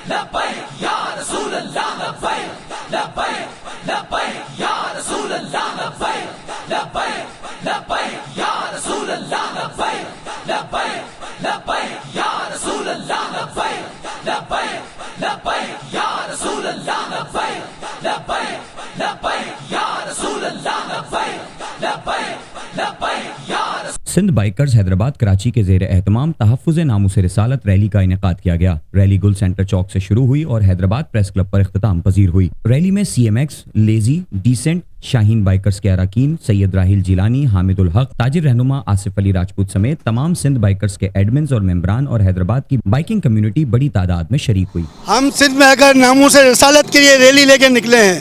لبیک یا رسول اللہ لبیک لبیک لبیک یا رسول اللہ لبیک لبیک لبیک یا رسول اللہ لبیک لبیک لبیک یا رسول اللہ لبیک لبیک لبیک یا رسول اللہ لبیک لبیک لبیک یا رسول اللہ لبیک لبیک لبیک یا رسول. سندھ بائیکرز حیدرآباد کراچی کے زیر اہتمام تحفظ ناموس رسالت ریلی کا انعقاد کیا گیا. ریلی گل سینٹر چوک سے شروع ہوئی اور حیدرآباد پریس کلب پر اختتام پذیر ہوئی. ریلی میں C M X, Lazy, Decent, Shaheen bikers کے اراکین، سید راحیل جیلانی، حامد الحق، تاجر رہنما آصف علی راجپوت سمیت تمام سندھ بائیکرز کے ایڈمنز اور ممبران اور حیدرآباد کی بائیکنگ کمیونٹی بڑی تعداد میں شریک ہوئی. ہم سندھ میں اگر ناموس رسالت کے لیے ریلی لے کے نکلے ہیں،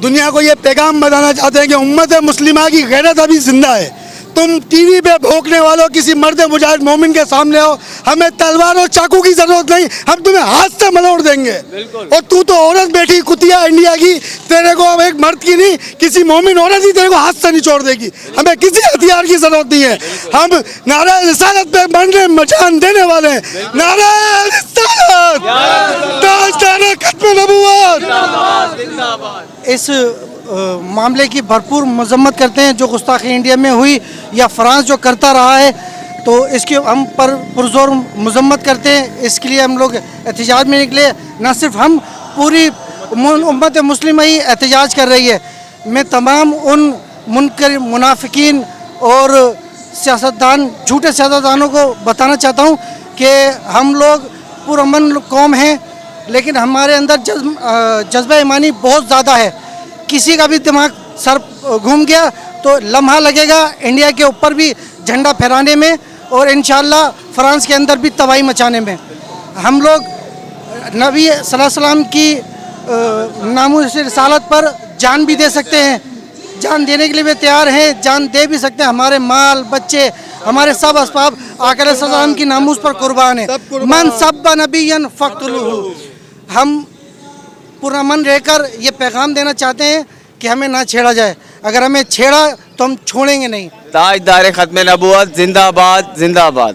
دنیا کو یہ پیغام بتانا چاہتے ہیں کہ امت مسلمہ کی غیرت ابھی زندہ ہے. تم ٹی وی پہ بھونکنے والوں کسی مرد مجاہد مومن کے سامنے ہو، ہمیں تلوار اور چاقو کی ضرورت نہیں، ہم تمہیں ہاتھ سے ملوڑ دیں گے. اور تو عورت بیٹھی کتیا انڈیا کی، تیرے کو ایک مرد کی نہیں، کسی مومن عورت ہی تیرے کو ہاتھ سے نچوڑ دے گی. ہمیں کسی ہتھیار کی ضرورت نہیں ہے. ہم نعرہ رسالت پہ مرنے مجان دینے والے ہیں. نعرہ رسالت، تاجدار ختم نبوت. اس معاملے کی بھرپور مذمت کرتے ہیں جو گستاخی انڈیا میں ہوئی یا فرانس جو کرتا رہا ہے، تو اس کی ہم پر پرزور مذمت کرتے ہیں. اس کے لیے ہم لوگ احتجاج میں نکلے. نہ صرف ہم، پوری امت مسلمہ ہی احتجاج کر رہی ہے. میں تمام ان منکر منافقین اور سیاستدان، جھوٹے سیاستدانوں کو بتانا چاہتا ہوں کہ ہم لوگ پرامن قوم ہیں، لیکن ہمارے اندر جذبہ ایمانی بہت زیادہ ہے. کسی کا بھی دماغ سر گھوم گیا تو لمحہ لگے گا انڈیا کے اوپر بھی جھنڈا پھہرانے میں، اور انشاءاللہ فرانس کے اندر بھی تباہی مچانے میں. ہم لوگ نبی صلی اللہ علیہ وسلم کی ناموس رسالت پر جان بھی دے سکتے ہیں، جان دینے کے لیے بھی تیار ہیں، جان دے بھی سکتے ہیں. ہمارے مال، بچے، ہمارے سب اسباب آقا علیہ السلام کی ناموس پر قربان ہیں. من سب نبیا فاقتلوہ. ہم پرامن رہ کر یہ پیغام دینا چاہتے ہیں کہ ہمیں نہ چھیڑا جائے. اگر ہمیں چھیڑا تو ہم چھوڑیں گے نہیں. تاجدار ختم نبوت زندہ باد، زندہ باد.